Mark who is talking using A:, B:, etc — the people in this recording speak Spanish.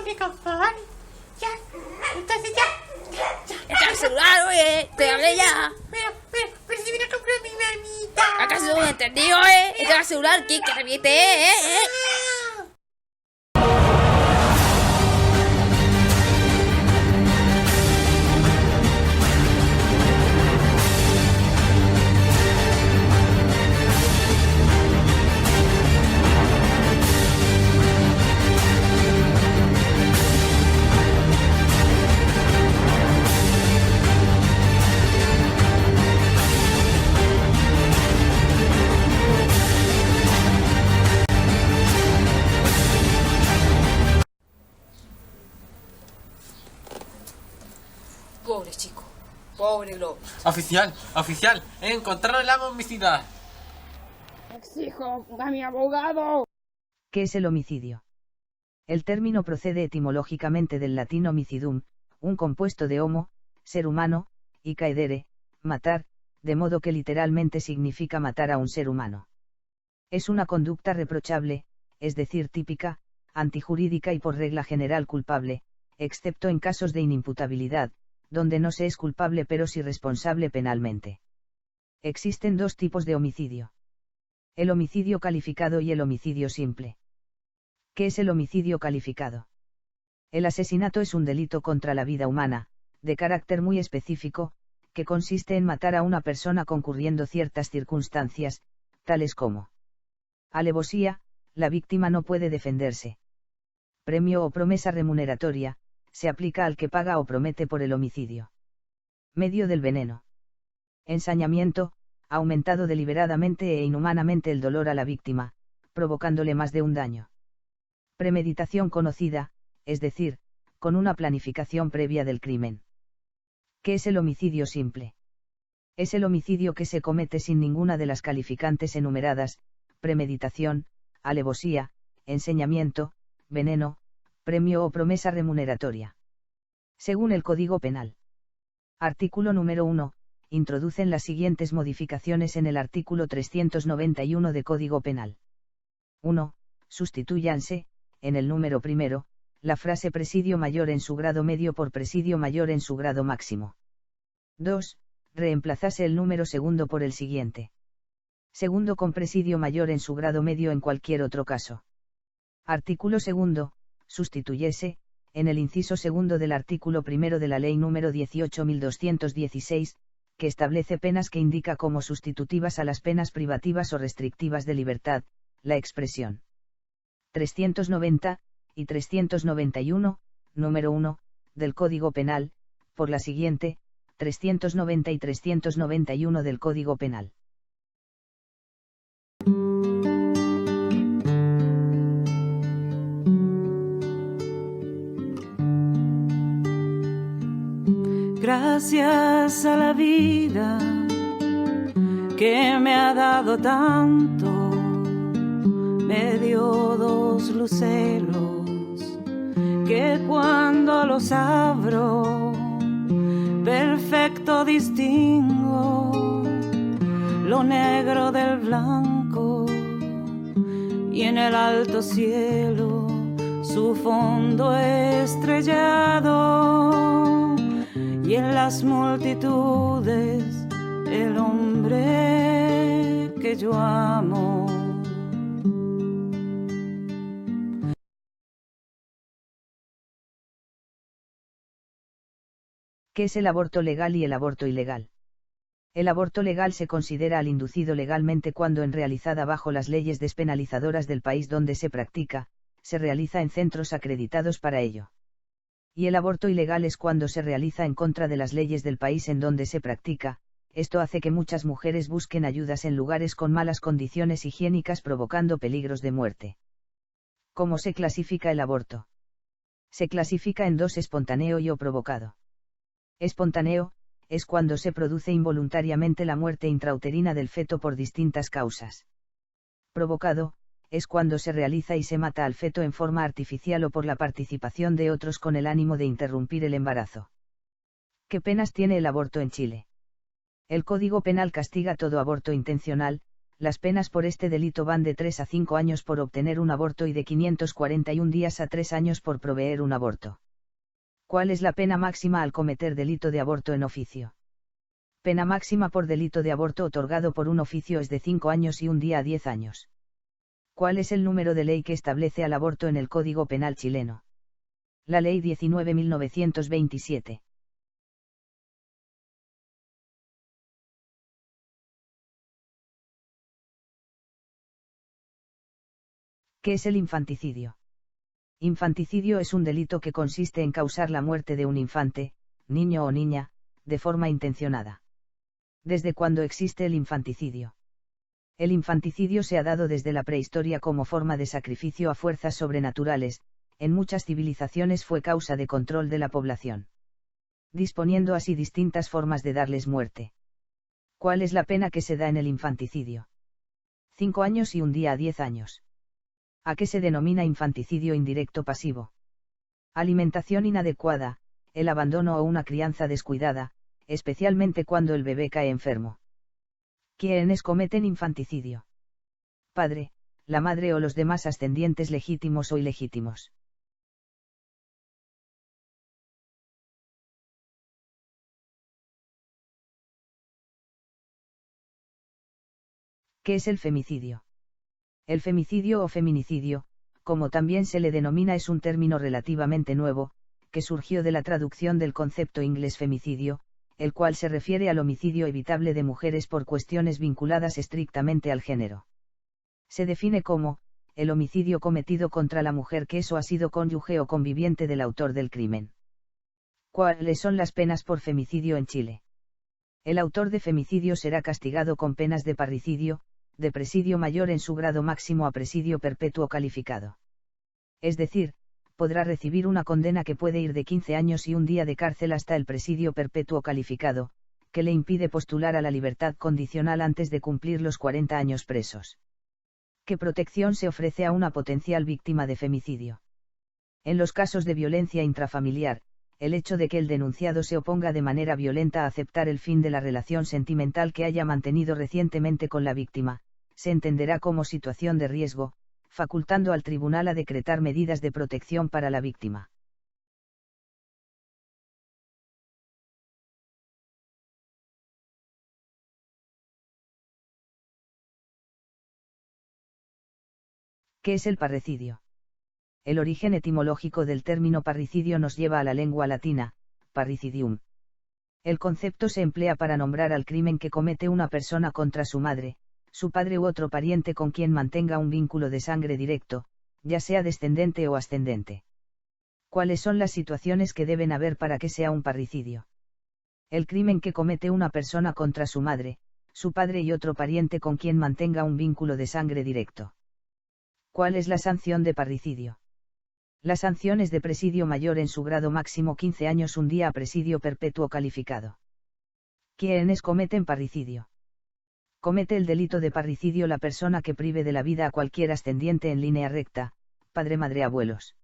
A: qué cazar. Ya, entonces ya.
B: ¡Está el celular, oye! ¡Te hablé ya!
A: Pero si vino a comprar mi mamita.
B: ¿Acaso no entendido, Está el celular, que te reviente, Pobre chico. Pobre Globo.
C: Oficial, encontraron el homicida.
B: Exijo a mi abogado.
D: ¿Qué es el homicidio? El término procede etimológicamente del latín homicidum, un compuesto de homo, ser humano, y caedere, matar, de modo que literalmente significa matar a un ser humano. Es una conducta reprochable, es decir típica, antijurídica y por regla general culpable, excepto en casos de inimputabilidad, donde no se es culpable pero sí responsable penalmente. Existen dos tipos de homicidio: el homicidio calificado y el homicidio simple. ¿Qué es el homicidio calificado? El asesinato es un delito contra la vida humana, de carácter muy específico, que consiste en matar a una persona concurriendo ciertas circunstancias, tales como alevosía, la víctima no puede defenderse. Premio o promesa remuneratoria, se aplica al que paga o promete por el homicidio. Medio del veneno. Ensañamiento, aumentado deliberadamente e inhumanamente el dolor a la víctima, provocándole más de un daño. Premeditación conocida, es decir, con una planificación previa del crimen. ¿Qué es el homicidio simple? Es el homicidio que se comete sin ninguna de las calificantes enumeradas: premeditación, alevosía, ensañamiento, veneno, premio o promesa remuneratoria. Según el Código Penal. Artículo número 1. Introducen las siguientes modificaciones en el artículo 391 de Código Penal. 1. Sustitúyanse, en el número primero, la frase presidio mayor en su grado medio por presidio mayor en su grado máximo. 2. Reemplazase el número segundo por el siguiente. Segundo con presidio mayor en su grado medio en cualquier otro caso. Artículo segundo. Sustituyese, en el inciso segundo del artículo primero de la Ley número 18.216, que establece penas que indica como sustitutivas a las penas privativas o restrictivas de libertad, la expresión 390 y 391, número 1, del Código Penal, por la siguiente, 390 y 391 del Código Penal.
E: Gracias a la vida que me ha dado tanto, me dio dos luceros que cuando los abro perfecto distingo lo negro del blanco, y en el alto cielo su fondo estrellado, y en las multitudes el hombre que yo amo.
D: ¿Qué es el aborto legal y el aborto ilegal? El aborto legal se considera al inducido legalmente cuando, en realizada bajo las leyes despenalizadoras del país donde se practica, se realiza en centros acreditados para ello. Y el aborto ilegal es cuando se realiza en contra de las leyes del país en donde se practica. Esto hace que muchas mujeres busquen ayudas en lugares con malas condiciones higiénicas, provocando peligros de muerte. ¿Cómo se clasifica el aborto? Se clasifica en dos: espontáneo y o provocado. Espontáneo es cuando se produce involuntariamente la muerte intrauterina del feto por distintas causas. Provocado es cuando se realiza y se mata al feto en forma artificial o por la participación de otros con el ánimo de interrumpir el embarazo. ¿Qué penas tiene el aborto en Chile? El Código Penal castiga todo aborto intencional, las penas por este delito van de 3 a 5 años por obtener un aborto y de 541 días a 3 años por proveer un aborto. ¿Cuál es la pena máxima al cometer delito de aborto en oficio? Pena máxima por delito de aborto otorgado por un oficio es de 5 años y 1 día a 10 años. ¿Cuál es el número de ley que establece al aborto en el Código Penal chileno? La Ley 19.927. ¿Qué es el infanticidio? Infanticidio es un delito que consiste en causar la muerte de un infante, niño o niña, de forma intencionada. ¿Desde cuándo existe el infanticidio? El infanticidio se ha dado desde la prehistoria como forma de sacrificio a fuerzas sobrenaturales, en muchas civilizaciones fue causa de control de la población, disponiendo así distintas formas de darles muerte. ¿Cuál es la pena que se da en el infanticidio? 5 años y 1 día a 10 años. ¿A qué se denomina infanticidio indirecto pasivo? Alimentación inadecuada, el abandono o una crianza descuidada, especialmente cuando el bebé cae enfermo. ¿Quiénes cometen infanticidio? Padre, la madre o los demás ascendientes legítimos o ilegítimos. ¿Qué es el femicidio? El femicidio o feminicidio, como también se le denomina, es un término relativamente nuevo, que surgió de la traducción del concepto inglés femicidio, el cual se refiere al homicidio evitable de mujeres por cuestiones vinculadas estrictamente al género. Se define como, el homicidio cometido contra la mujer que es o ha sido cónyuge o conviviente del autor del crimen. ¿Cuáles son las penas por femicidio en Chile? El autor de femicidio será castigado con penas de parricidio, de presidio mayor en su grado máximo a presidio perpetuo calificado. Es decir, podrá recibir una condena que puede ir de 15 años y 1 día de cárcel hasta el presidio perpetuo calificado, que le impide postular a la libertad condicional antes de cumplir los 40 años presos. ¿Qué protección se ofrece a una potencial víctima de femicidio? En los casos de violencia intrafamiliar, el hecho de que el denunciado se oponga de manera violenta a aceptar el fin de la relación sentimental que haya mantenido recientemente con la víctima, se entenderá como situación de riesgo, facultando al tribunal a decretar medidas de protección para la víctima. ¿Qué es el parricidio? El origen etimológico del término parricidio nos lleva a la lengua latina, parricidium. El concepto se emplea para nombrar al crimen que comete una persona contra su madre, su padre u otro pariente con quien mantenga un vínculo de sangre directo, ya sea descendente o ascendente. ¿Cuáles son las situaciones que deben haber para que sea un parricidio? El crimen que comete una persona contra su madre, su padre y otro pariente con quien mantenga un vínculo de sangre directo. ¿Cuál es la sanción de parricidio? La sanción es de presidio mayor en su grado máximo 15 años 1 día a presidio perpetuo calificado. ¿Quiénes cometen parricidio? Comete el delito de parricidio la persona que prive de la vida a cualquier ascendiente en línea recta, padre, madre, abuelos.